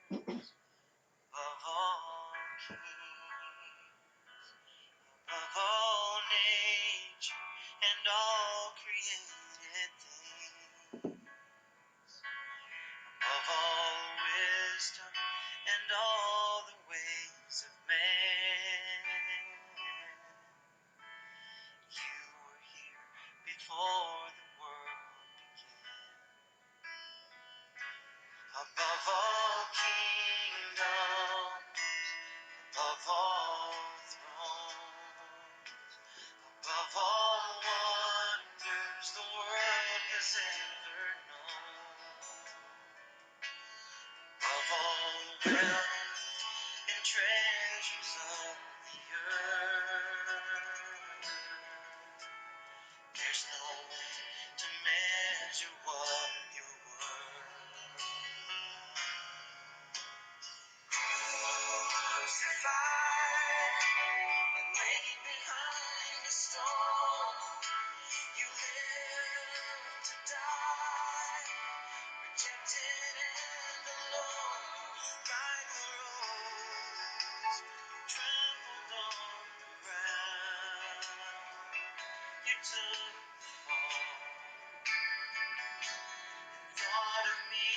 above all kings, above all nature and all created things, above all wisdom and all the ways of man. You were here before the world began. Above all kingdoms, above all thrones, above all wonders the world has ever known, above all wealth and treasures of the earth, there's no way to measure what you're worth. Crucified and laid behind a stone, you lived to die, rejected and alone, like a rose trampled on the ground. You took the fall and thought of me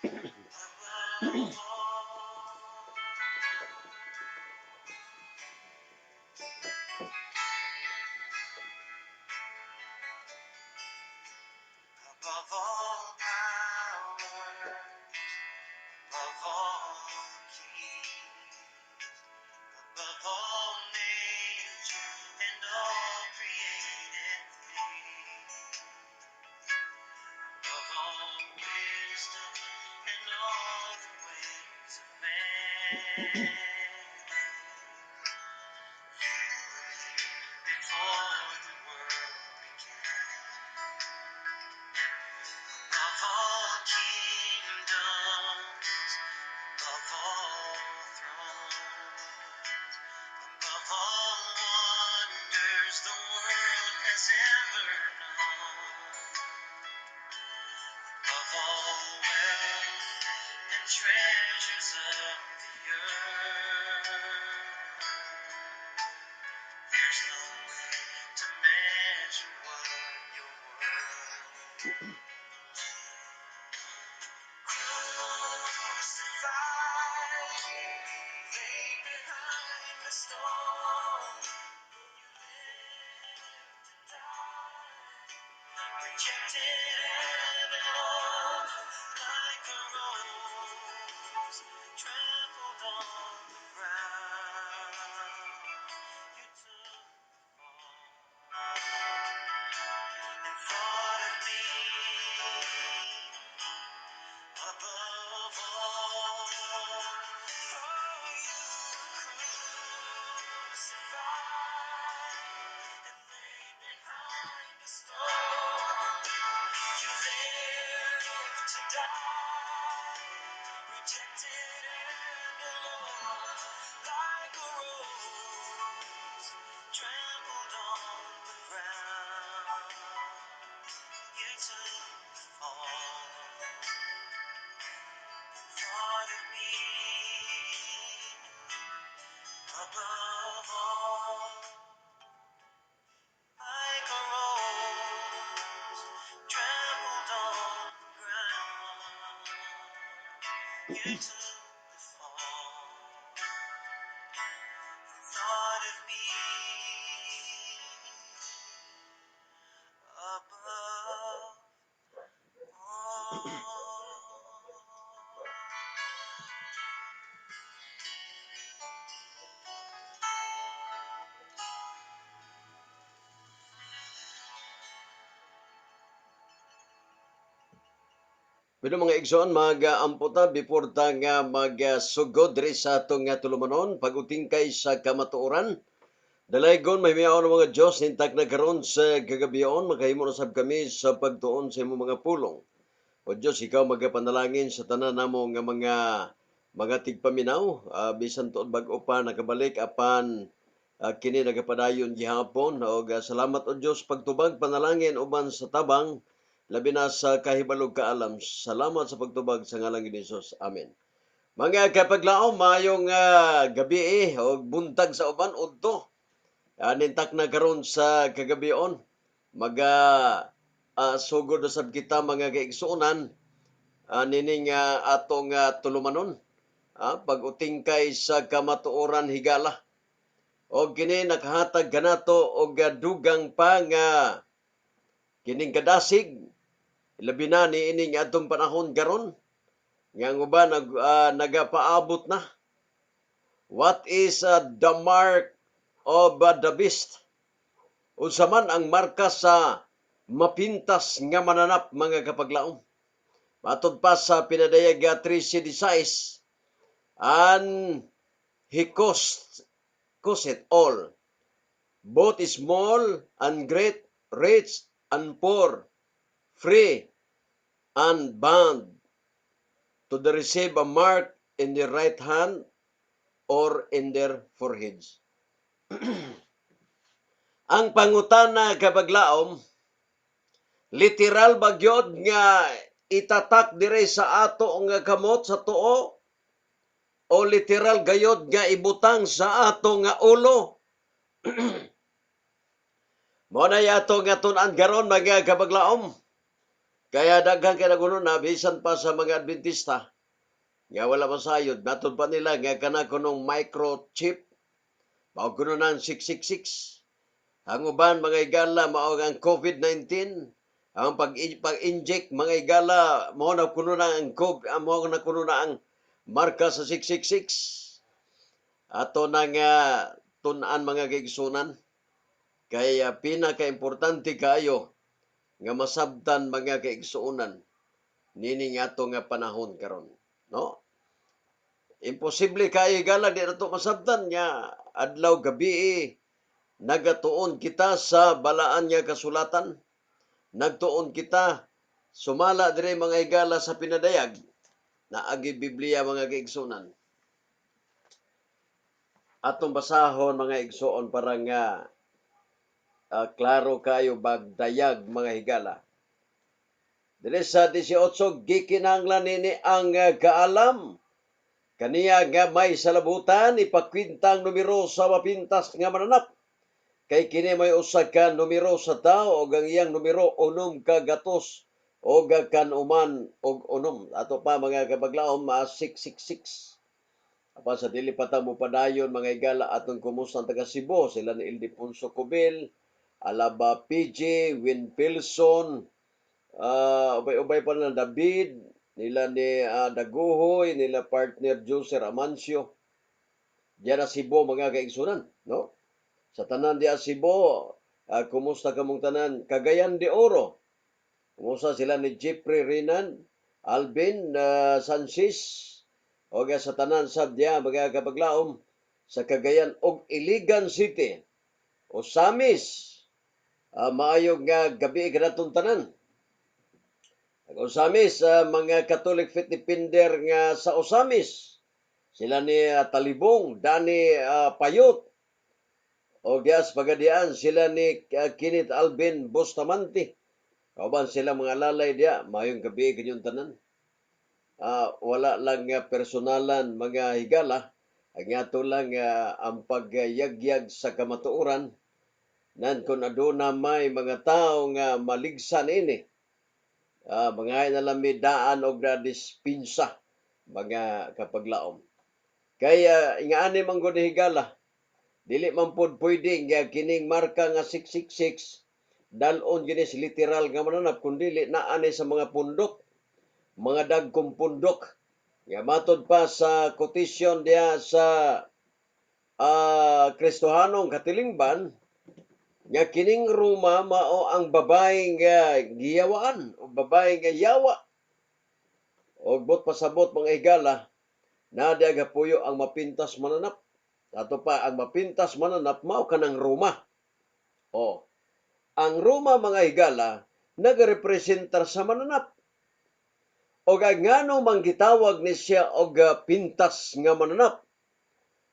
above all. Above all power, above all kings, above all nature and all created things, above all wisdom and all the ways of man. You were here before the world began. Above all kingdoms, above all thrones, above all wonders the world has ever known, above all wealth and treasures of the earth, there's no way to measure what you're worth. Crucified, laid behind the stone, you lived to die, rejected and alone, like a rose trampled on the ground. You took the fall and thought of me above all. Oh, you crucified and laid behind a stone. You lived to die, rejected and alone, like a rose trampled on the ground. You took the fall, thought of me above all, like a rose trampled on the ground. You took the fall, thought of me above all. Pero mga igsoon, mag-amputa before ta nga mag-sugod diri sa atong nga tulumanon, pag-utingkay sa kamatuoran. Dalaygon may miyaon ng mga Diyos, nintak na karon sa kagabion, makahimo na sab kami sa pagtuon sa imong mga pulong. O Diyos, ikaw magapanalangin sa tanan namo nga mga tigpaminaw, bisan tuod bag-o pa nakabalik apan kini nagapadayon gihapon. O salamat o Diyos pagtubag panalangin uban sa tabang labi na sa kahibalog kaalam. Salamat sa pagtubag sa ngalan ni Jesus. Amen. Mga kapaglaom, mayong gabi o buntag sa uban udto. Nintak na karon sa kagabion. Maga sugod na sab kita mga kaigsuonan nining atong tulumanon. Pag-utingkay sa kamatuoran higala. O kini nakahatag kanato og dugang pa nga kining kadasig labi na ni ining atong panahon karon nga ang uban nagapaabot na. What is the mark of the beast? Unsa man ang marka sa mapintas nga mananap mga kapaglaom? Matod pa sa pinadayag 13:16, and he cost it all, both small and great, rich and poor, free and bond, to the receive a mark in their right hand or in their foreheads. Ang pangutana kapaglaom, literal ba gyud nga itatak dire sa ato nga kamot sa tuo o literal gayod nga ibutang sa ato nga ulo? Mo na yato nga tun-an karon mga kapaglaom. Kaya daghang kinagulo na bisan pa sa mga Adventista nga wala masayod, natod pa nila nga kana kunong microchip, mao kuno nang 666. Ang uban mga igala mao ang COVID-19, ang pag-inject mga igala mao na kuno na ang mao na kuno na ang marka sa 666. Ato na nga tun-an mga kaigsunan, kaya pinaka-importante kayo nga masabtan mga kaigsuonan nining ato nga panahon karon, no? Imposible kay gala di nato masabtan nga adlaw gabi nagatuon kita sa balaan nga kasulatan. Nagtuon kita sumala dire mga igala sa pinadayag na agi Biblia mga kaigsuonan. Atong basahon mga igsuon para nga klaro kayo bagdayag mga higala. Dili sa 18, gikinahanglan nini ang kaalam. Kaniya nga may salabutan, ipakwintang numero sa mapintas nga mananap. Kay kini may usa ka numero sa tao, o ang iyang numero unom ka gatos, o kan uman og unom. Ato pa mga kabaglaom, 666. Apa sa dili pa ta mo padayon mga igala atong kumusta taga Cebu, sila ni Ildefonso Cubil, Alaba PJ, Win Pilson, ubay-ubay pa na David, nila ni Daguhoy, nila partner Jose Amancio. Diyan na Cebu mga kaigsunan, no? Sa tanan diya Cebu, kumusta kamong tanan? Cagayan de Oro. Kumusta sila ni Jeffrey Renan, Alvin Sanchez, o sa tanan sa diya mga kapaglaom sa Cagayan og Iligan City. O Samis, maayong nga gabi kanatong tanan. Usamis, mga Catholic Fit Defender nga sa Usamis, sila ni Talibong, Dani Payot, o Gias Pagadian, sila ni Kinit Alvin Bustamante. Kauban sila mga lalay diya, mayong gabi kanyang tanan. Wala lang personalan mga higala, ang ato lang ang pagyagyag sa kamatuoran, nan kung aduna may mga tao nga maligsan ini, mga inalamidaan o dispinsa mga kapaglaom. Kaya ingaani man gud higala, dili man pod pwede nga kining marka nga 666 dalon gini literal nga mananap, kundi naani sa mga pundok, mga dagkong pundok. Nga matod pa sa quotation diya sa Kristohanong Katilingban, nga kining Roma mao ang babae nga giyawaan o babae nga yawa. Og bot pasabot mga higala, na diya puyo ang mapintas mananap. Ato pa ang mapintas mananap mao kanang Roma. Ang Roma mga higala nagarepresentar sa mananap. O ngano man gitawag ni siya og pintas nga mananap.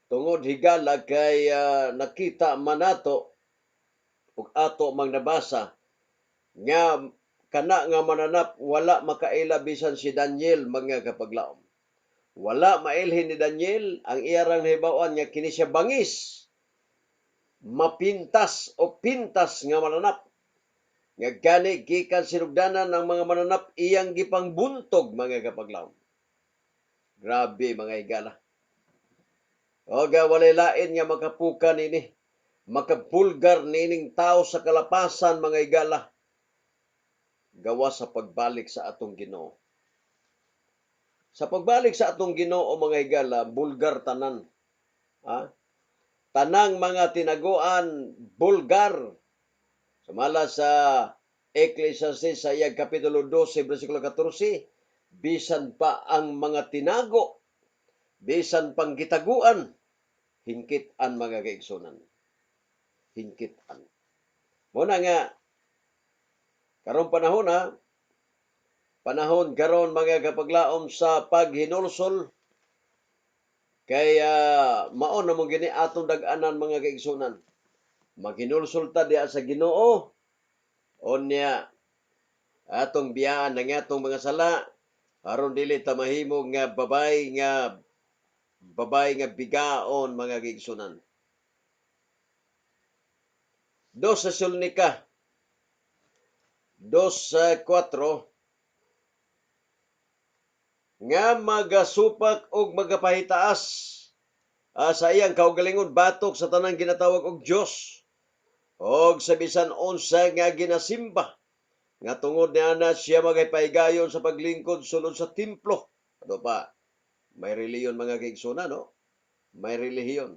Tungod higala kay nakita man nato ug ato mang nabasa nga kana nga mananap wala makaila bisan si Daniel mga kapaglaom. Wala mailhin ni Daniel ang iyarang nahibawan nga kini siya bangis, mapintas o pintas nga mananap. Nga gani gikan sinugdanan ng mga mananap iyang gipangbuntog mga kapaglaom. Grabe mga higala. Oga walay lain nga makapuka nini. Makapulgar nining tao sa kalapasan mga higala. Gawa sa pagbalik sa atong Ginoo. Sa pagbalik sa atong Ginoo mga higala, bulgar tanan. Ha? Tanang mga tinaguan, bulgar. Sumala sa Ecclesiastes sa iyang kapitulo 12, versikulo 14, bisan pa ang mga tinago, bisan pang gitaguan, hingkit-an mga kaigsunan. Hingkit-an. Muna nga, karong panahon panahon karon mga kapaglaom sa paghinulsol, kaya mao na mong gini atong dag-anan mga kaigsunan. Maghinulsol ta diha sa Ginoo, onya atong biyaan ng atong mga sala, aron dili ta mahimo nga babay nga bigaon mga kaigsunan. 2 Tesalonica 2:4 nga magasupak og magapahitaas sa iyang kaugalingon batok sa tanang ginatawag og Dios og sa bisan unsa nga ginasimba nga tungod niana siya magpahigayon sa paglingkod sulod sa templo. Ano pa? May reliyon mga kaigsunan, no? May relihiyon.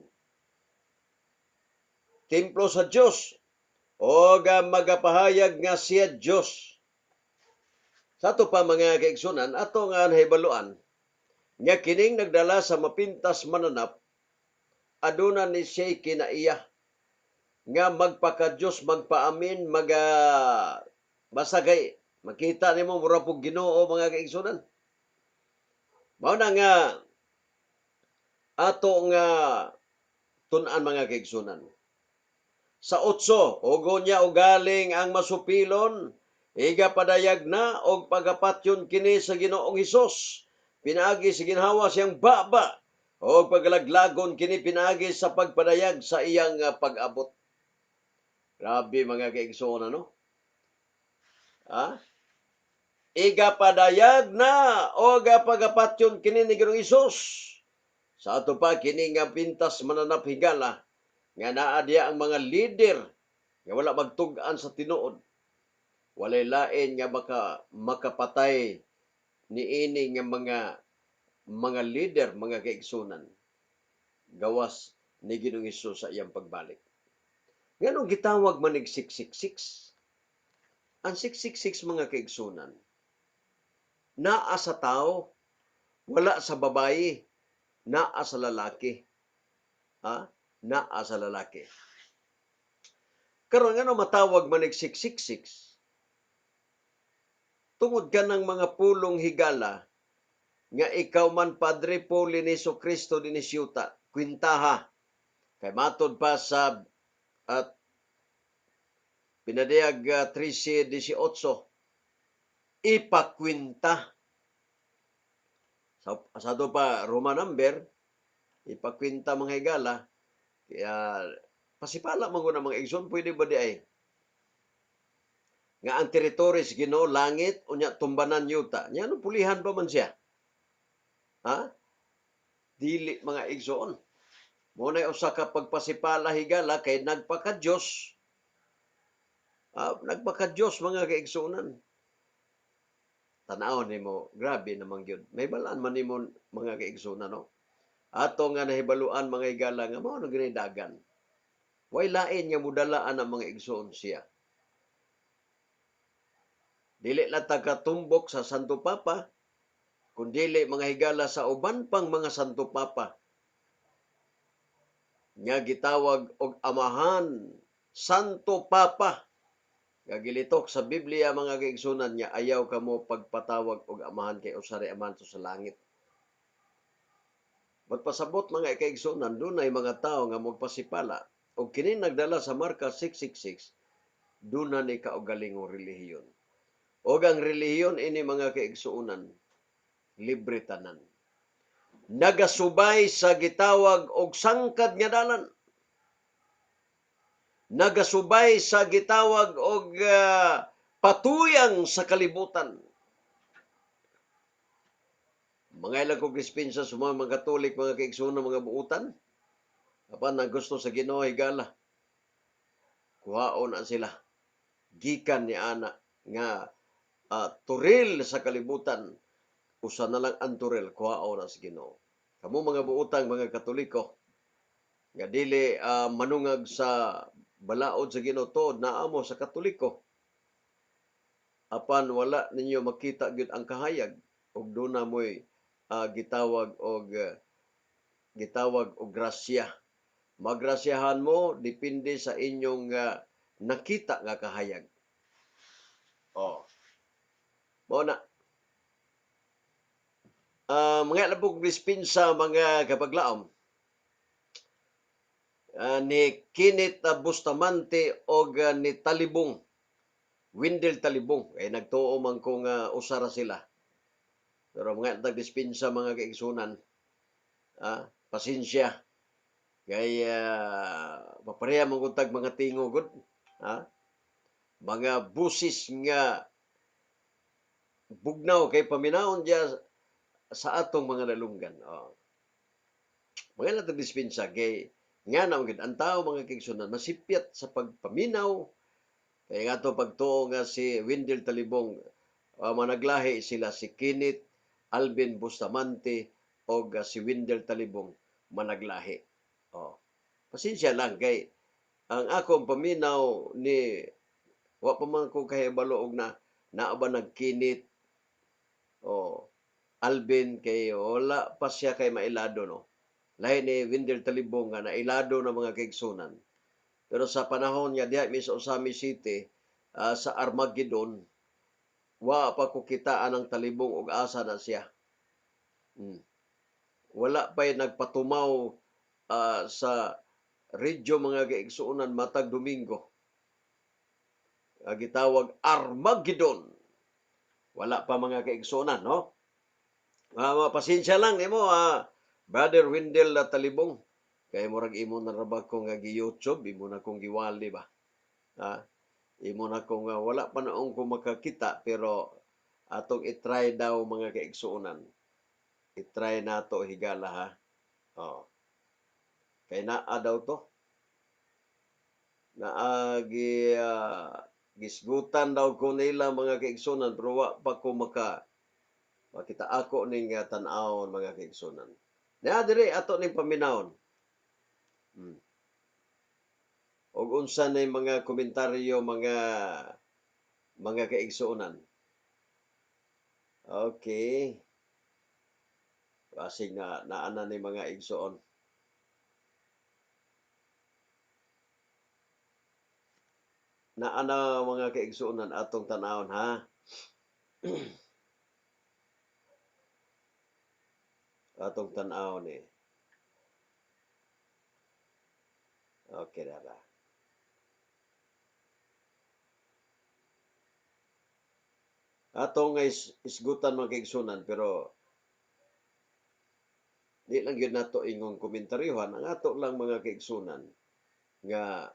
Templo sa Dios o magapahayag nga siya Dios. Sa ato pa mga kaigsunan, ato nga nahibaluan nga kining nagdala sa mapintas mananap, aduna ni siya kinaiya nga magpaka-Dios, magpaamin, masagay. Makita nimo mura pug Ginoo mga kaigsunan. Mao na nga ato nga tun-an mga kaigsunan. Sa 8, ugo niya ugaling ang masupilon, iga padayag na og pagapatyon kini sa Ginoong Hesus. Pinaagi sa ginhawa siyang baba o pagalaglagon kini pinaagi sa pagpadayag sa iyang pag-abot. Grabe mga kaigsunan, no? Iga padayag na o pagapatyon kini ni Ginoong Hesus. Sa ato pa kini nga pintas mananap higala nga naa diya ang mga leader nga wala magtug-an sa tinuod. Walay lain nga makapatay niini nga mga leader, mga kaigsunan. Gawas ni Ginoong Hesus sa iyang pagbalik. Nganong gitawag man nig 666? Ang 666 mga kaigsunan, naa sa tao, wala sa babayi, naa sa lalaki. Naa sa lalaki. Karon nga matawag man nig 666? Tungod ka ng mga pulong higala nga ikaw man Padre Poliniso Cristo dinis yuta, kwintaha. Kay matod pa sa pinadiyag 13:18, ipakwinta. Sa to pa Roma number, ipakwinta mga higala, kaya pasipala man ko na mga igsoon, pwede ba di ay? Nga ang teritoryo sa Ginoo langit, unya tumbanan yuta. Nya no pulihan pa man siya? Dili mga igsoon. Muna usa ka pagpasipala higala kay nagpaka-Dios. Nagpaka-Dios mga kaigsunan. Tanaw nimo, grabe namang gyud. May balaan man nimo mga kaigsunan, no? Ato nga nahibaluan mga higala nga mao no ginidagan. Way lain nga mudalaan ang mga igsoon siya. Dili lang tagatumbok sa Santo Papa, kundili mga higala sa uban pang mga Santo Papa nga gitawag og Amahan, Santo Papa. Nga gilitok sa Biblia mga kaigsunan nga ayaw kamo pagpatawag og amahan kay usari amahan to sa langit. Magpasabot mga kaigsunan, dunay mga tao nga magpasipala og kini nagdala sa marka 666, duna ni kaugalingong relihiyon. O ang relihiyon ini mga kaigsuunan, libre tanan. Nagasubay sa gitawag og sangkad nga dalan. Nagasubay sa gitawag og patuyang sa kalibutan. Mga ilang kong dispensa sa mga Katolik, mga kaigsuunan, mga buutan. Apan ang gusto sa Ginoo higala, kuhaon na sila. Gikan ni ana nga turil sa kalibutan, usa na lang ang turil, kuhaon na sa Ginoo. Kamo mga buutang, mga Katoliko, nga dili manungag sa balaod sa Ginoo tuod naamo sa Katoliko. Apan wala ninyo makita gyud ang kahayag ug duna moy gitawag og grasya. Magrasyahan mo depende sa inyong nakita nga kahayag. Oh. Mao na. Mga labog dispensa mga kapaglaom. Ni Kinit Bustamante og ni Talibong. Windel Talibong. Nagtuo man kung usara sila. Pero mga nagdispensa mga kaigsunan. Pasensya. Kay papareha mong tag mga tingogod. Mga busis nga bugnaw kay paminawon diya sa atong mga nalunggan. Mga nagdispensa kay nga na ang tao mga kaigsunan masipyat sa pagpaminaw. Kaya nga ito pagtuo nga si Windel Talibong, managlahi sila si Kinit Alvin Bustamante o si Windel Talibong managlahi. Pasensya lang kay ang akong paminaw ni wa pa man ko kahibalo og naa ba nagkinit Alvin kay wala pa siya kay mailado no. Lahi ni Windel Talibong nga nailado na mga kaigsunan. Pero sa panahon nga diha mi sa Osami City, sa Armageddon, wa pa ko kitaan ang Talibong og asa na siya. Wala pa'y nagpatumaw sa radyo mga kaigsuunan matag Domingo. Gitawag Armageddon. Wala pa mga kaigsuunan, no? Pasensya lang nimo, Brother Windel Talibong. Kay murag imo na rabag ko nga gi-YouTube, imo na kong giwali ba? Imo na kong wala pa noong ko makakita, pero atong itry daw mga kaigsuunan. Itry nato higala ha. Kay naa daw to. Gisgutan daw ko nila mga kaigsunan, pero wa pa ko makita ako ning tan-awon mga kaigsunan. Dire ato ning paminawon. Og unsa na mga komentaryo mga kaigsuonan. Okay. Basig na naana ni mga igsuon. Naana mga kaigsuonan atong tan-awon ha. Atong tan-awon ni. Okay dara. Atong isgutan mga kaigsuonan pero di lang yun nato ingong komentaryohan. Ang ato lang mga kaigsuonan nga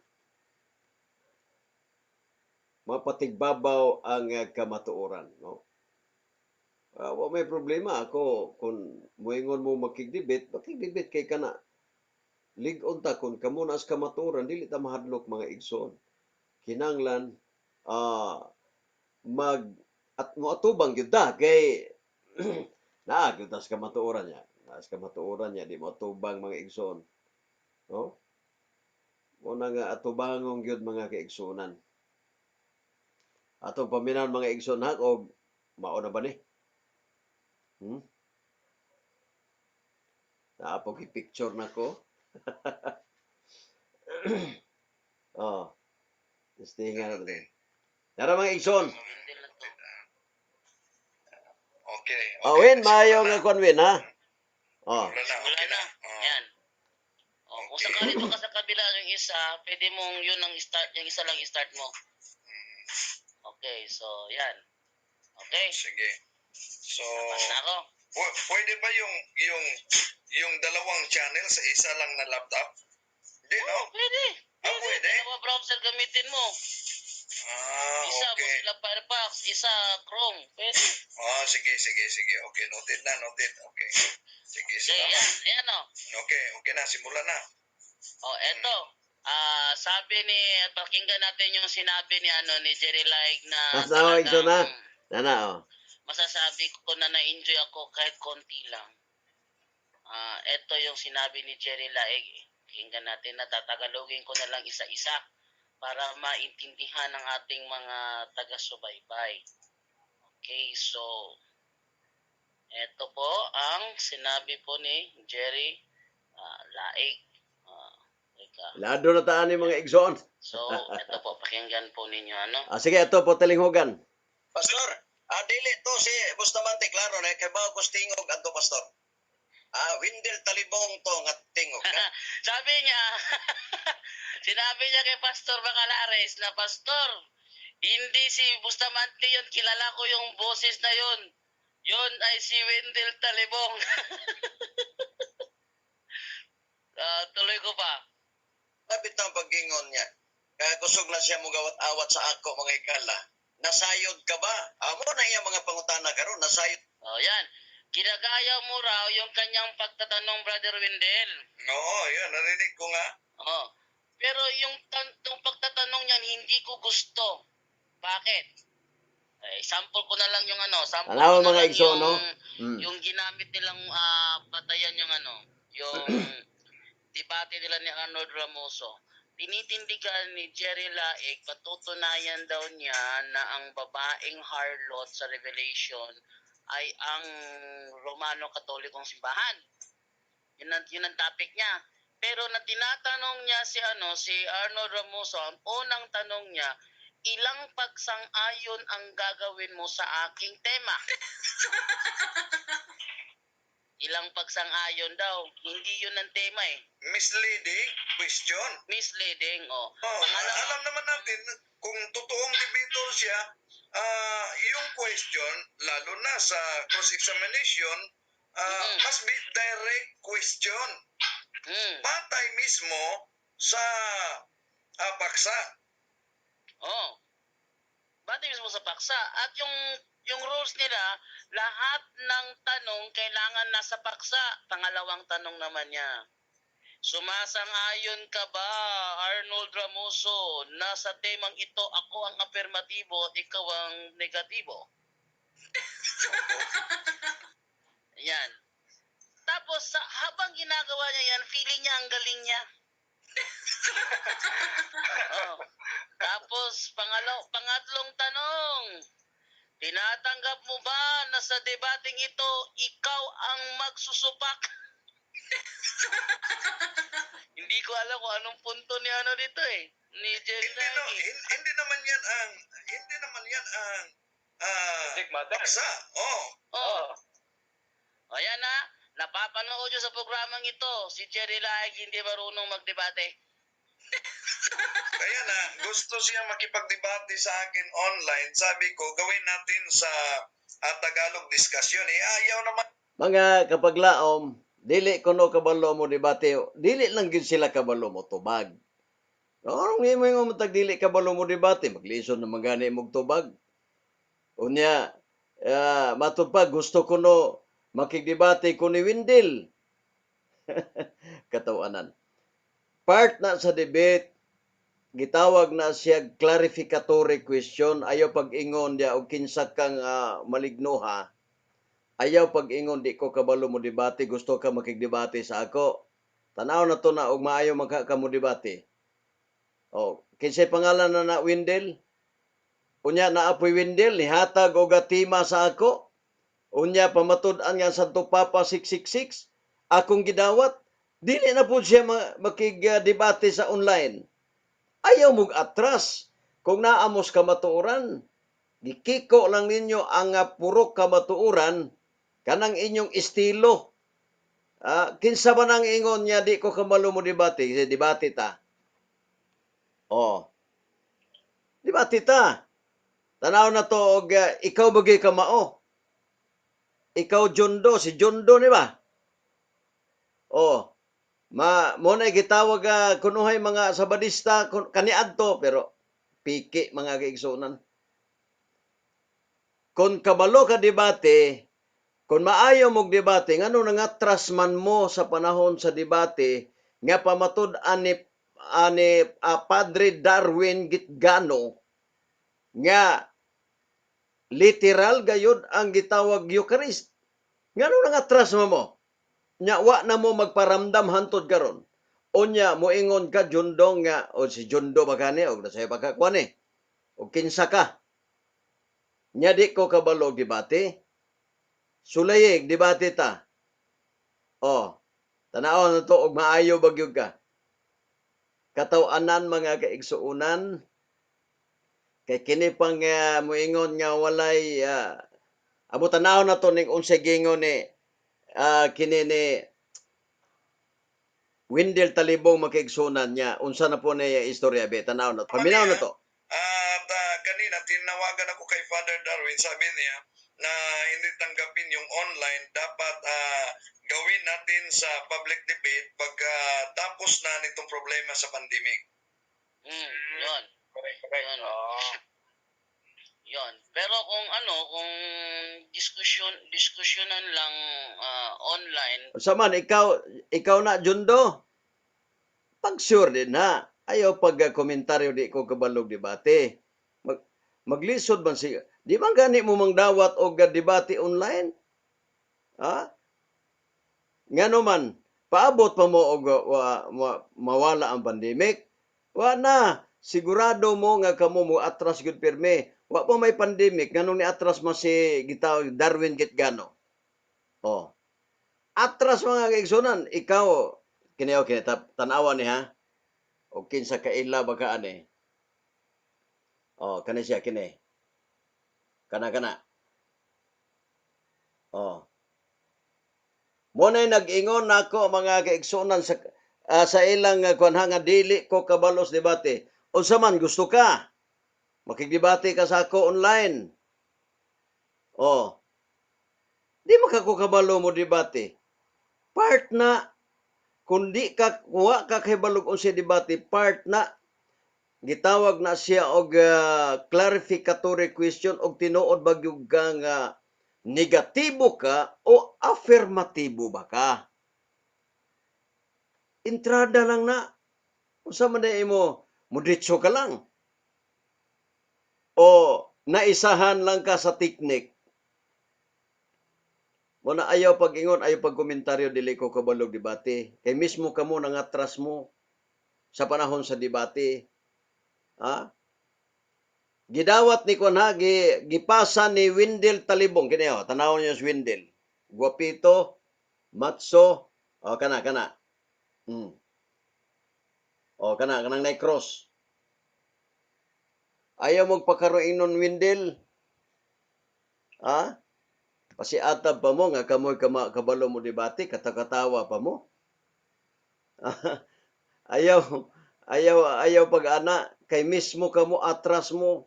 mapatigbabaw ang kamatuoran, no? May problema ako kung moingon mo makigdebate kay kana. Lig-on ta kung kamo na as kamatuoran dili ta mahadlok mga igsoon. Kinanglan moatubang gyud ta kay naa gyud tas kamatuoran niya. Nas kamatuoran niya di moatubang mga igsoon. No? Muna nga atubangong gyud mga kaigsuonan. Atong paminaw mga igsoon ha og mao na ba ni? Naapog i-picture na ko. Testingan na ito. Nara mga igsoon. Okay. Win, maayo nga kon win ha. Wala na. Yan. Kung sakali to ka sa kabila yung isa, pwede mong yun ang start, yung isa lang i-start mo. Okay, so yan. Okay? Sige. So, Tapos na ako. pwede ba yung dalawang channel sa isa lang na laptop? Hindi, no? Oh, pwede. Pwede? Dalawa browser gamitin mo. Isa Okay. Mozilla Firefox, isa Chrome. Pwede. Sige. Okay, noted na. Okay. Sige, Okay, salamat. yan o. Okay na, simulan na. Oh, eto. Sabi ni, pakinggan natin yung sinabi ni Jerry Like na Asawa igso na. talagang Nana, oh. masasabi ko na na-enjoy ako kahit konti lang. Eto yung sinabi ni Jerry Laig. Pakinggan natin na tatagalogin ko na lang isa-isa para maintindihan ng ating mga taga-subaybay. Okay, so eto po ang sinabi po ni Jerry Laig. Teka. Lado na taan ni mga igsoon. So, eto po, pakinggan po ninyo, ano? Sige, ito po talinghogan. Pastor, dili to si Bustamante klaro na kay bago tingog adto pastor. Windel talibong to nga tingog. Sabi niya, sinabi niya kay Pastor Bacalares na, Pastor, hindi si Bustamante yun, kilala ko yung boses na yun. Yun ay si Wendell Talibong. Tuloy ko pa. Labit ang paggingon niya. Kaya kusog na siya mugawat-awat sa ako mga ikala. Nasayod ka ba? Amo na iya mga pangutana karon, nasayod. Yan. Ginagaya mo raw yung kanyang pagtatanong, Brother Wendell. Oo, yan, narinig ko nga. Pero yung pagtatanong niyan, hindi ko gusto. Bakit? Sample ko na lang yung sample Tanaw ko na mga lang igsoon, yung, no? yung ginamit nilang batayan yung yung debate nila ni Arnold Ramoso. Tinitindigan ni Jerry Laig, patutunayan daw niya na ang babaeng harlot sa Revelation ay ang Romano-Katolikong simbahan. Yun ang topic niya. Pero na tinatanong niya si Arnold Ramoso, ang unang tanong niya, ilang pagsang-ayon ang gagawin mo sa aking tema? Ilang pagsang-ayon daw. Hindi yun ang tema eh. Misleading question. Misleading, Alam naman natin, kung totoong debater siya, yung question, lalo na sa cross-examination, must be direct question. Patay mismo sa paksa. Batay mismo sa paksa. At yung rules nila, lahat ng tanong kailangan nasa paksa. Pangalawang tanong naman niya. Sumasang-ayon ka ba, Arnold Ramoso, na sa temang ito ako ang afirmatibo at ikaw ang negatibo? Yan. Tapos, habang ginagawa niya yan, feeling niya ang galing niya. Tapos, pangatlong tanong, tinatanggap mo ba na sa debating ito, ikaw ang magsusupak? Hindi ko alam kung anong punto ni dito ni Jerry Laig. Hindi naman yan ang paksa. Ayan na, napapanood nyo sa programang ito, si Jerry Laig hindi marunong magdebate. Kaya na, gusto siya makipagdebate sa akin online. Sabi ko, gawin natin sa Tagalog discussion. Ayaw naman. Mga kapaglaom, dili kuno kabalo mo debate, dili lang gid sila kabalo mo tubag. Anong ni mo yung dili kabalo mo debate, maglison na magani mo tubag. Unya, matupag gusto kuno makigdebate ko ni Windel. Katawanan. Part na sa debate, gitawag na siya clarificatory question, ayaw pag-ingon dia og kinsa kang malignoha. Ayaw pag-ingon di ko kabalo mo debate, gusto ka makigdebate sa ako. Tanaw na to na og maayo magka mo debate. Kinsay pangalan na Windel? Unya naapoy Windel nihatag og atima sa ako. Unya pamatud-an nga Santo Papa 666 akong gidawat. Dili na po siya makigdebate sa online. Ayaw mong atras. Kung naamos kamatuoran, gikiko lang ninyo ang purok kamatuoran, kanang inyong estilo. Kinsa ba nang ingon niya, di ko kamalo mo debate? Debate ta. Debate ta. Tanaw na to og ikaw bagay ka mao. Ikaw Jondo, si Jondo ni ba? Oh, mo na gitawag kunuhay mga sabadista kaniadto pero piki mga kaigsunan. Kung kabalo ka debate, kung maayo mong debate, ngano nangatras man mo sa panahon sa debate, nga pamatud-an ani Padre Darwin Gitgano, nga literal gayud ang gitawag Eucharist. Ngano nangatras mo? Nya wa na mo magparamdam hantod karon. Unya moingon ka Jundong nga o si Jundo ba kani og nasay pagkakuan ni. Og kinsa ka? Nya di ko kabalo og debate. Sulayeg debate ta. Oh, tanaw na to og maayo bagyog ka. Kataw-anan mga kaigsuunan kay kini pang moingon nga walay amo tanaw na to ning unsay gingon ni kini ni Windel Talibong makaigsunan niya unsa na po na istorya be tanaw na paminaw na to. At kanina tinawagan ako kay Father Darwin, sabi niya na hindi tanggapin yung online, dapat gawin natin sa public debate pagka tapos na nitong problema sa pandemic. Yun. Yun. Yun. Pero kung diskusyonan lang online, Unsa man ikaw na Jundo. Pag sure din na ayaw pag komentaryo di ko kabalog debate. Maglisod man siya. Di man gani mo mangdawat og debate online? Ha? Ngano man paabot pa mo og mawala ang pandemic? Wa na. Sigurado mo nga kamo mo atras gud pirme. Wa pa may pandemic nganong ni atras man si gitaw Darwin Gitgano. Oh. Atras mga kaigsunan, ikaw kini tanawa ni ha. O kinsa kaila ba ka ani? Oh, kani siya kini. Kana. Oh. Mo nay nag-ingon nako mga kaigsunan sa ilang kuanha nga dili ko kabalos debate. Unsa man gusto ka? Makigdebate ka sa ako online. Oh. Di makakukabalo mo debate. Part na kundi ka wa ka kahibalog unsay debate, part na gitawag na siya og clarificatory question og tinuod bagyog ka nga negatibo ka o affirmatibo ba ka. Entrada lang na. Unsa man imo muditso ka lang. O naisahan lang ka sa teknik. Muna ayaw pag-ingon, ayaw pag-komentaryo, dili ko kabalog debate. Kay mismo kamo nangatras mo sa panahon sa debate. Ha? Gidawat ni Kwan ha, gipasa ni Windel Talibong. Kini tanaw niyo si Windel. Guapito, matso, kana. Kanang na-cross. Ayaw magpakaroon nun Windel. Ha? Pasiatab pa mo nga kamoy kabalo mo debate, katakatawa pa mo. ayaw pag-ana kay mismo kamo atras mo.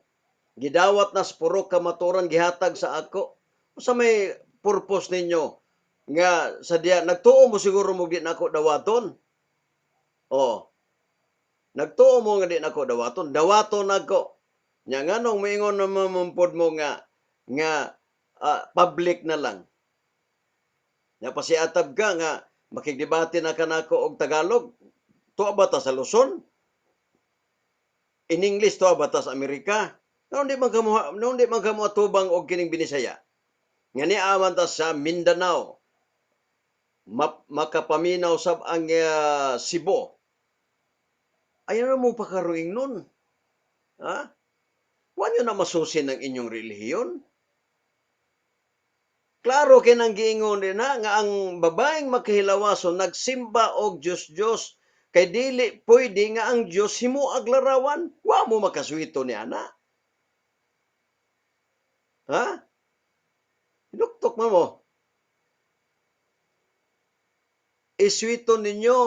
Gidawat nas puro kamaturan gihatag sa ako. Sa may purpose ninyo nga sa diya nagtuo mo siguro mo di nako dawaton. Nagtuo mo nga di nako dawaton. Dawaton nako. Nya nganong moingon na mamumpod mo nga public na lang. Nya pasiatab ka nga makigdebate na kanako og Tagalog. Tuwa ba ta sa Luzon? In English tuwa ba ta sa Amerika? Noon di man kamo atubang og kining Binisaya. Nga ni aman ta sa Mindanao. Makapaminaw sab ang Cebu. Ayaw na mo pakaruing nun. Ha? Huwag nyo na masusin ang inyong relihiyon. Klaro kinang giingon din na nga ang babaeng makahilawason nagsimba og Diyos kay dili pwede nga ang Diyos himo aglarawan. Wa mo makaswito ni ana. Ha? Duktok mo. Iswito ninyo.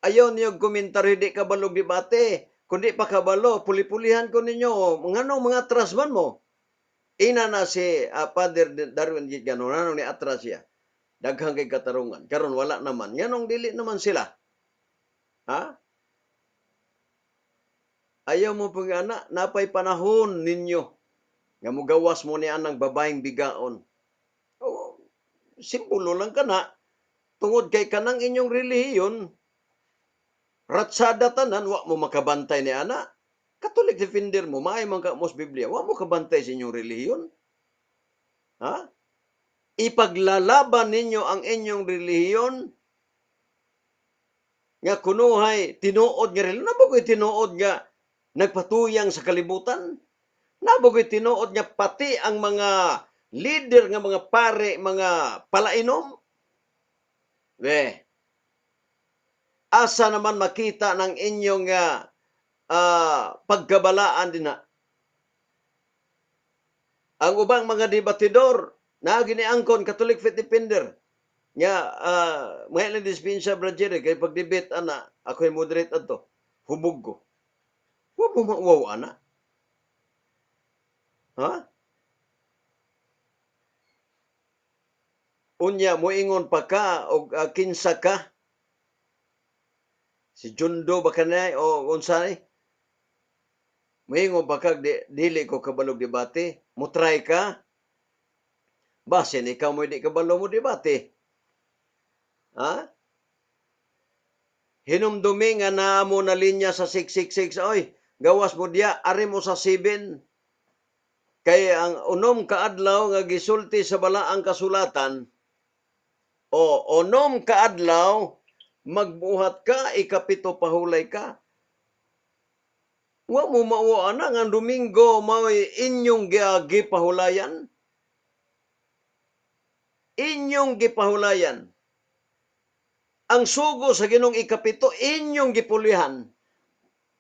Ayaw niyo komentaryo di kabalog debate. Kundi pa kabalo, puli-pulihan ko ninyo. Nganong mga trasman mo? Ina na si Father Darwin gid ganon nanong ni atras siya. Daghang kay katarungan. Karon wala naman. Nganong dili naman sila. Ha? Ayaw mo pag ana, napay panahon ninyo nga mugawas mo ni anang babaeng bigaon. Oh, simbolo lang kana. Tungod kay kanang inyong relihiyon, ratsada tanan, wa mo makabantay ni ana. Catholic defender mo, maay man ka mos Biblia, wa mo kabantay sa inyong relihiyon. Ha? Ipaglalaban ninyo ang inyong relihiyon nga kunuhay tinuod nga relihiyon. Nabagoy tinuod nga nagpatuyang sa kalibutan. Nabagoy tinuod nga pati ang mga leader nga mga pare, mga palainom. Asa naman makita ng inyong pagkabalaan din na. Ang ubang mga debatidor na giniangkon Catholic Faith Defender nga mga ilang dispensya brajere kay pag-debate ana ako'y moderate adto hubog ko. Wa mo mauwaw ana. Ha? Unya moingon pa ka og kinsa ka si Jundo ba kanay o unsay? Moingon pa ka dili ko kabalog debate, mo try ka. Basin ikaw mo di kabalo mo debate. Ha? Hinumdumi nga naa mo na linya sa 666 oy, gawas mo diya ari mo sa 7. Kay ang unom kaadlaw nga gisulti sa balaang kasulatan o unom kaadlaw magbuhat ka ikapito pahulay ka. Wa mo mao ana nga Domingo mao'y inyong gipahulayan. Inyong gipahulayan. Ang sugo sa Ginong ikapito inyong gipulihan.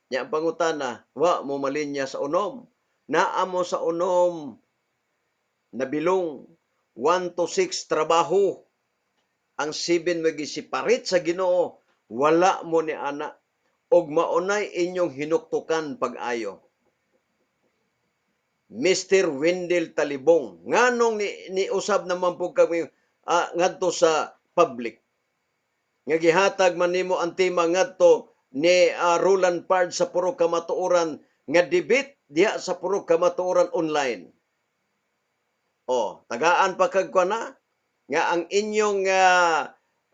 Nya ang pangutana, wa mo malinya sa unom. Naa mo sa unom nabilong 1 to 6 trabaho. Ang 7 magisiparit sa Ginoo, wala mo ni ana og maunay inyong hinuktukan pag-ayo. Mr. Wendell Talibong, nganong ni usab naman po kami ngadto sa public. Nga gihatag man nimo ang tema ngadto ni Roland Pard sa puro kamatuoran nga debate diha sa puro kamatuoran online. Tagaan pa kag na nga ang inyong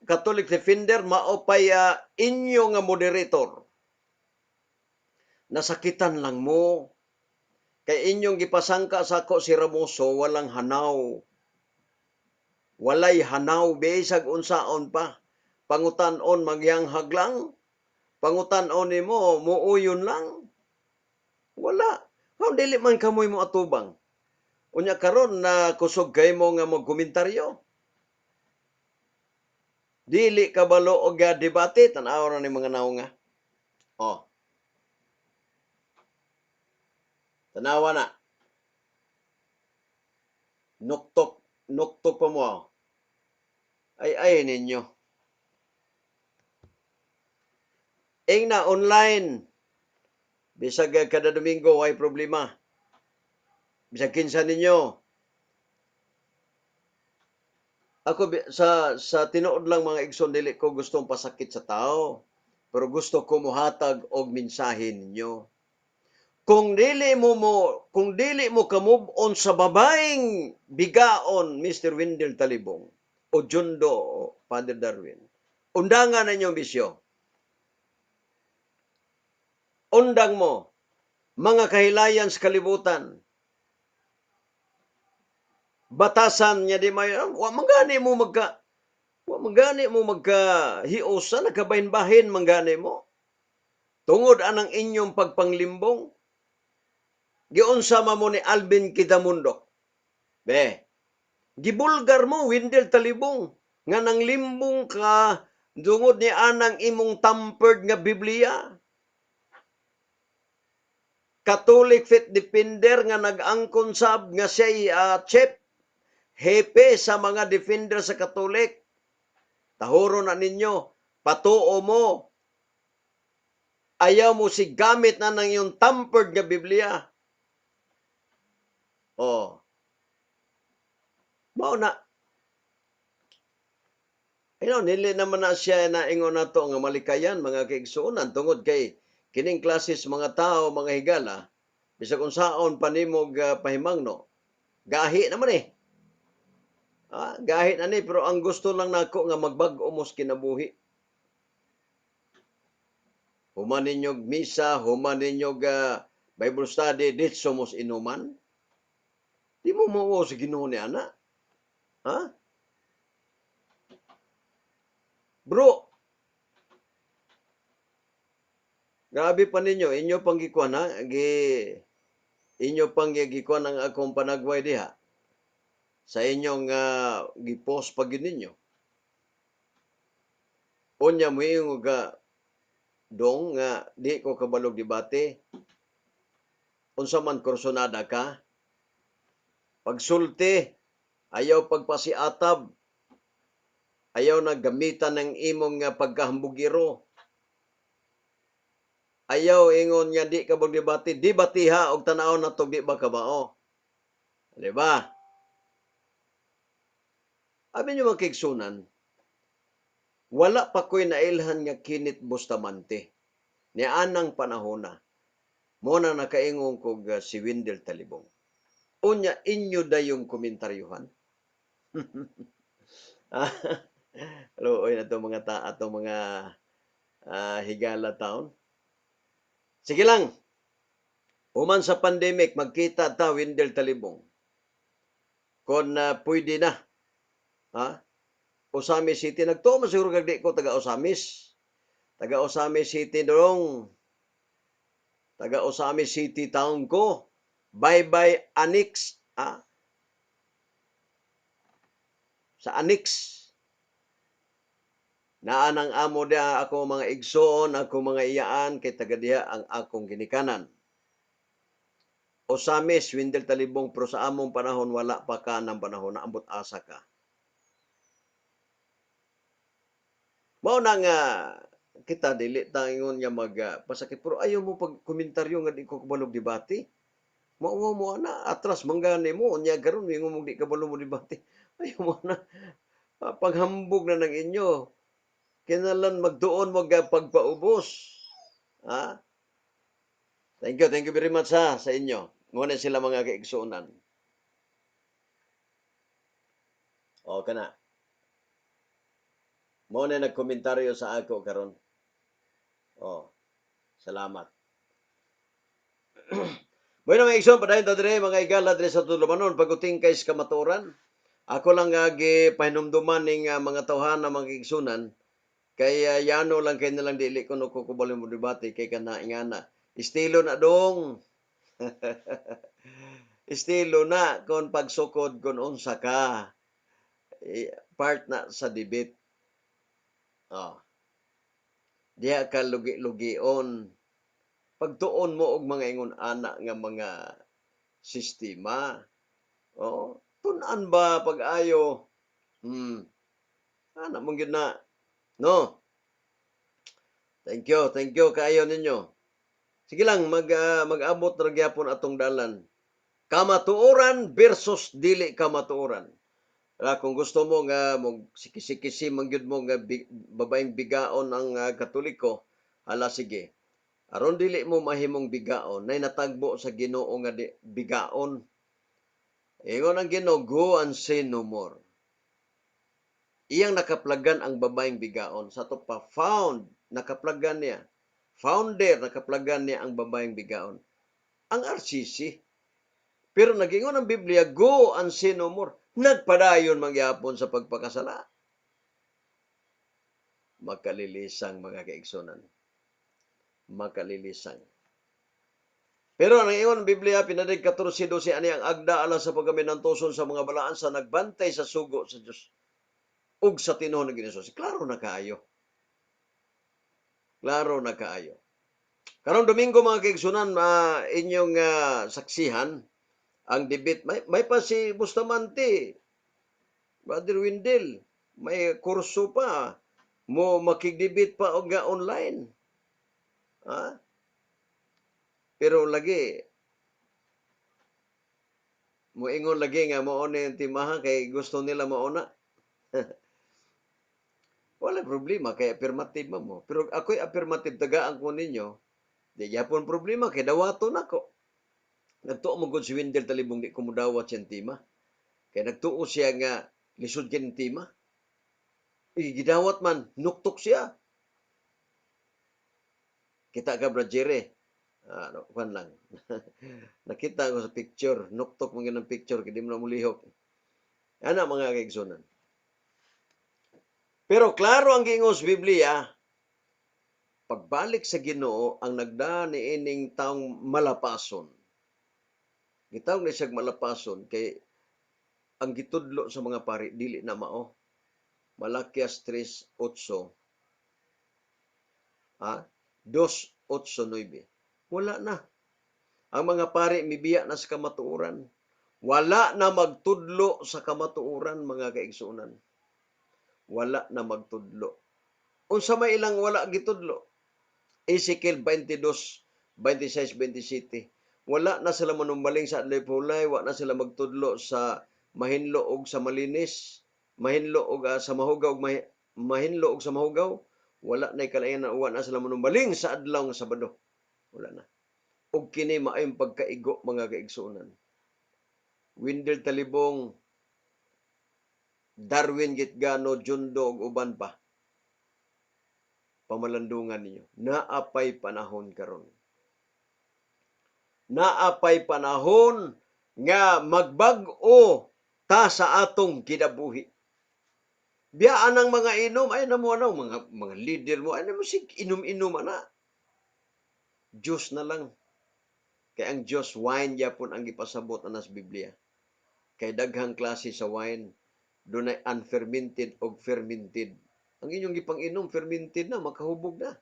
Catholic Defender mao pay inyo nga moderator. Nasakitan lang mo. Kay inyong gipasangka sa ako si Ramoso, walang hanaw. Walay hanaw, bisag unsaon pa. Pangutan-on magyanghag lang. Pangutan-on ni mo, muuyon lang. Wala. Dili man kamoy mo atubang. Unya karon na kusog kay mo nga magkomentaryo. Dili kabalo og debate, tan-aw na ni mga naunga. Tanawa na. Nuktok pa mo. Ay ninyo. Ing na online. Bisag kada Domingo ay problema. Bisag kinsa ninyo. Ako sa tinuod lang mga igsoon dili ko gustong pasakit sa tao. Pero gusto ko mohatag og mensahe ninyo. Kung dili mo ka-move on sa babaeng bigaon, Mr. Wendell Talibong, o Jundo, o Father Darwin, undangan na inyong bisyo. Undang mo, mga kahilayan sa kalibutan, batasan niya di mayo, wa mangani mo magka-hiusa, nagkabahin-bahin mangani mo. Tungod anang inyong pagpanglimbong, giunsa mo ni Alvin Kidamundo. Gibulgar mo, Wendell Talibong, nga nang limbong ka, dungod ni anang imong tampered nga Biblia. Catholic Faith Defender nga nag-angkon sab nga siya chef, hepe sa mga defender sa Catholic. Tahuro na ninyo, patuo mo. Ayaw mo si gamit na ng yung tampered nga Biblia. Mao na, nili naman na siya na ingon nato nga malikayan mga kaigsuonan tungod kay kining klases mga tao, mga higala, bisag kung saon panimog pahimangno, gahi naman eh. Gahi na ni, pero ang gusto lang nako nga magbag-o mos kinabuhi. Human ninyog misa, human ninyog Bible study, ditso mos inuman. Di mo mauo sa Ginoo ni ana. Ha? Bro, grabe pa ninyo, inyo pang gikuan ha, inyo pang gikuan ang akong panagway diha sa inyong gipost pag yun ninyo. Unya mo yung dong nga di ko kabalog debate, unsa man kursonada ka, pagsulti, ayaw pagpasiatab, ayaw naggamitan ng imong pagkahambugiro, ayaw ingon nga di ka debate, di batiha og tanaw na to di ba kabao. Di ba? Abi nyo makigsunan, wala pa ko'y nailhan nga kinit Bustamante. Ni anang panahona, mo na nakaingon kog si Windel Talibong. Unya inyo dayong komentaryuhan. Luoy na itong mga atong mga higala taon. Sige lang. Human sa pandemic, magkita ta Windel Talibong. Kung pwede na. Ha? Osamis City. Nagtuo masiguro kag di ko taga Osamis. Taga Osamis City dong. Taga Osamis City town ko. Bye-bye Annex. Sa Annex. Naanang amo dia ako mga igsoon, ako mga iyaan, kay taga diha ang akong ginikanan. Osamis, Windel Talibong, pero sa among panahon, wala pa ka ng panahon, naambot asa ka. Mao na nga, kita dili tangon nga pasakit, pero ayaw mo pag-komentaryo nga di ko kabalog debate. Mao mo na, atras manggani mo, nya garon mo di kabalog mo debate. Ayaw mo na, paghambog na ng inyo. Kinalan magduon mo pagpaubos. Ha? Thank you very much sa inyo. Ngunit sila mga kaigsuonan. O, kana. Mo na nagkomentaryo sa ako karon. O, salamat. Bueno, mga igsoon, padayon ta dire mga igala dire sa Tulumanon, paguting kay kamaturan. Ako lang pahinumduman ning mga tawhan na mga igsunan. Kay yano lang kay nalang dili ko nukukubalo mo debate kay kana ingana. Estilo na dong. Estilo na kon pagsukod kon unsa ka. Part na sa debate. Diha ka lugi-lugion. Pagtuon mo og mga ingon ana nga mga sistema. Tun-an ba pag-ayo? Ana mong gyud na. No. Thank you kaayo ninyo. Sige lang mag-abot ra gyapon atong dalan. Kamatuoran versus dili kamatuoran. Kung gusto mo nga sikisi-kisi mangyud mo nga babaeng bigaon ang Katoliko, sige. Aron dili mo mahimong bigaon, nay natagbo sa Ginoo nga bigaon. Ingon ang Ginoo, go and sin no more. Iyang nakaplagan ang babaeng bigaon. Sa to pa nakaplagan niya. Founder, nakaplagan niya ang babaeng bigaon. Ang RCC. Pero nagingon ang Biblia, go and sin no more. Nagpadayon mangyapon sa pagpakasala. Makalilisang mga kaigsunan. Makalilisang. Pero ang ingon ang Biblia, pinadig 14:12 ani ang agda alang sa pagaminantuson sa mga balaan sa nagbantay sa sugo sa Dios ug sa tinuod ng Ginoo. Klaro na kaayo. Klaro na kaayo. Karong Domingo mga kaigsunan, inyong saksihan ang debate. May pa si Bustamante, Brother Windel, may kurso pa, mo makigdebate pa og online. Pero lagi, Moingon lagi nga mao ni ang timaha kay gusto nila mauna. Wala problema kay affirmative man mo. Pero ako'y affirmative tagaan ko ninyo, di gyapon problema kay dawaton ako. Nagtuo mo gud si Wendell Talibong di ko mudawat siyang tima. Kay nagtuo siya nga lisod kini tima. Gidawat man, nuktok siya. Kita ka Brad Jerry. Ano, kwan lang. Nakita ko sa picture, nuktok mo ng picture, kaya di mo na mulihok. Ana mga kaigsunan. Pero klaro ang giingos Biblia, pagbalik sa Ginoo ang nagdaan ni ining taong malapason. Gitawag na siya malapason kay ang gitudlo sa mga pari dili na mao. Malakias 3:8. Ha? 2:8-9. Wala na. Ang mga pari mibiya na sa kamatuoran. Wala na magtudlo sa kamatuoran mga kaigsunan. Wala na magtudlo. Unsa may ilang wala gitudlo? Ezekiel 22:26-27. Wala na sila manumbaling sa adlay pulay, wala na sila magtudlo sa mahinlo og sa malinis, mahinlo og sa mahugaw og mahinlo og sa mahugaw. Wala na ikalayan na wala na sila manumbaling sa adlaw nga Sabado. Wala na. Og kini maayong pagkaigo mga kaigsunan. Wendell Talibong, Darwin Gitgano, Jundo ug uban pa. Pamalandungan ninyo. Naapay panahon karon. Naapay panahon nga magbag-o ta sa atong kinabuhi. Biyaan ang mga inom, ay na mo ano, mga leader mo, ay na mo sig inom-inom ana. Diyos na lang. Kay ang Diyos, wine yapon ang ipasabot na sa Biblia. Kay daghang klase sa wine, dunay unfermented o fermented. Ang inyong ipang-inom, fermented na, makahubog na.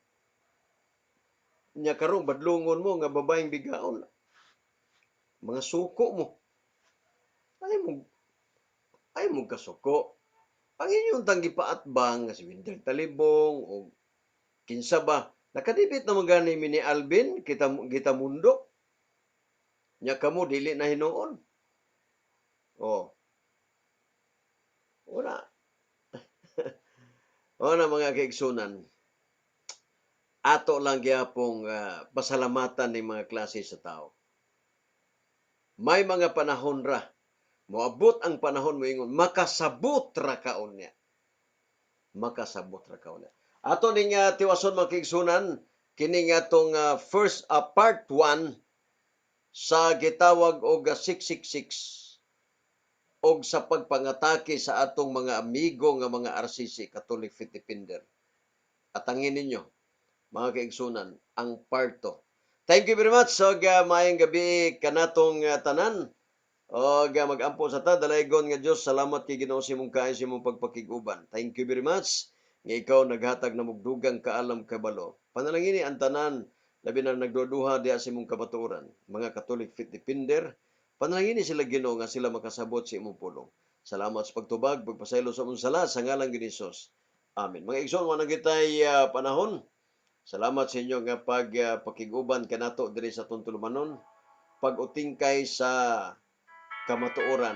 Nya karon badlongon mo nga babaeng bigaon. Mga suko mo. Ay mo kasuko. Ang inyong tanggi paatbang nga si Wendell Talibong o kinsa ba nakadibit na magani mi ni Alvin kita mundo. Nya kamo dili na hinuon. Oh. Wala. Na mga kaigsunan. Ato lang gyapong pasalamatan ni mga klase sa tao. May mga panahon ra. Moabot ang panahon mo ingon, makasabot ra kaon niya. Makasabot ra kaon niya. Ato ning tiwason mga kaigsunan, kini nga tong first part 1 sa gitawag og 666 og sa pagpangatake sa atong mga amigo nga mga RCC, Catholic Faith Defender. Atangin ninyo, mga kaigsunan, ang part 2. Thank you very much. So, maayong gabi kanatong tanan. O mag-ampo sa ta, dalaygon nga Diyos, salamat kay Ginoo sa imong kaayos, imong pagpakiguban. Thank you very much. Nga ikaw naghatag na mugdugang kaalam kabalo. Panalangini ang tanan, labi na nagduduha diya sa imong kabatuoran. Mga Catholic Faith Defender, panalangini sila Ginoo nga sila makasabot sa imong pulong. Salamat sa pagtubag, pagpasaylo sa imong sala, sa ngalan ni Jesus. Amen. Mga igsoon, wala kitay panahon. Salamat sa inyo nga pagpakiguban kanato diri sa Tuntulumanon. Pag-utingkay sa kamatuoran,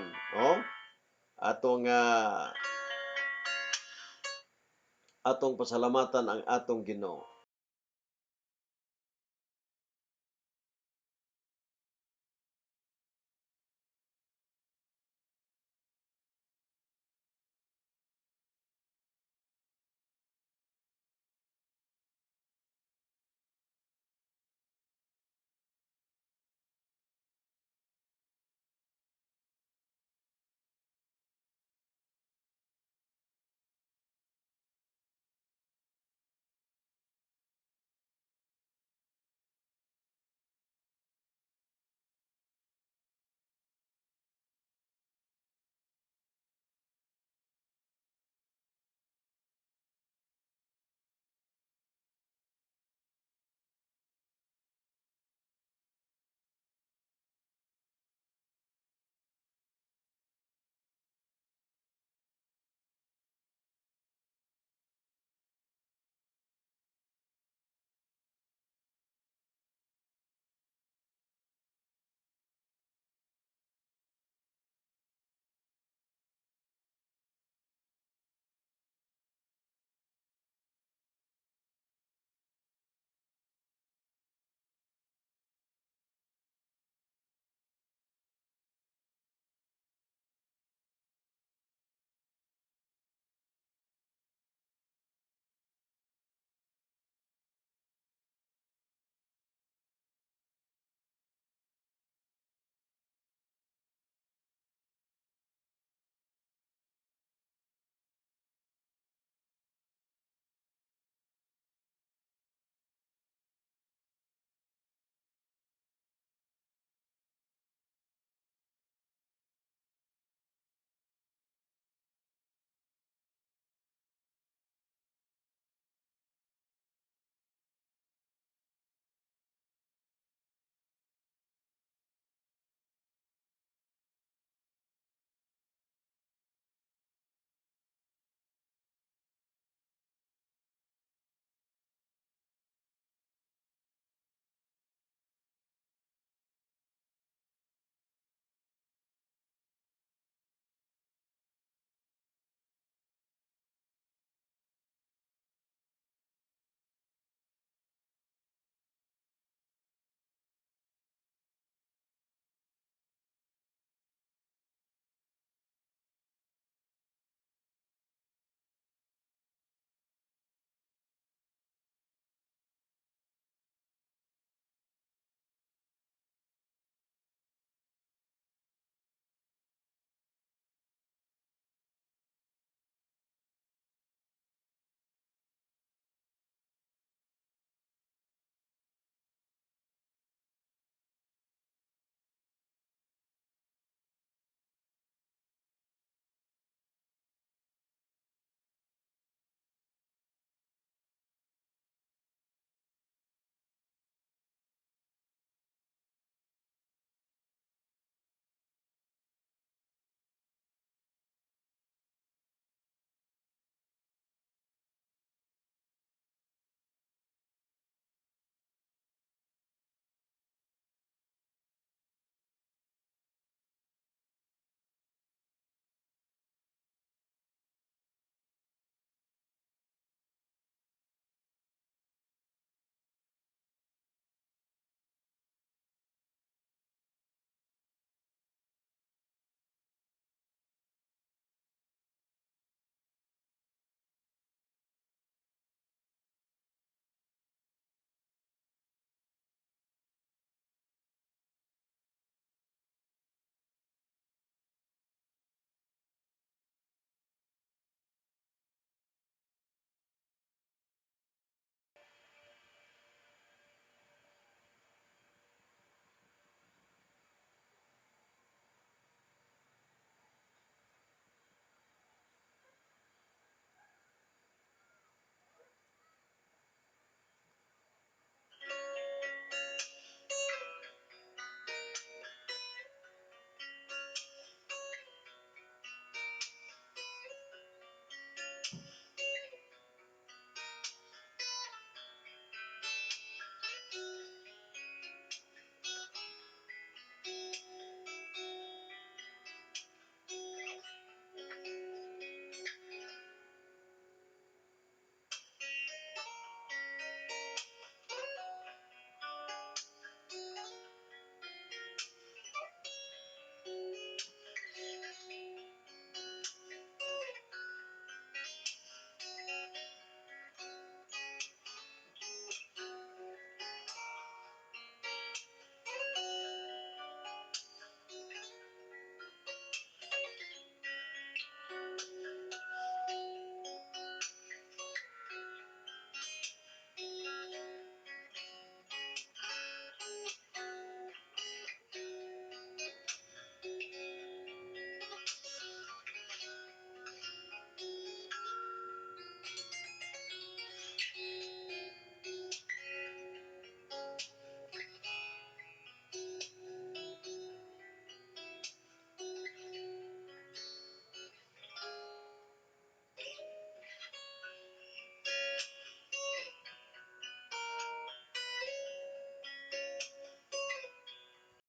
atong pasalamatan ang atong Ginoo.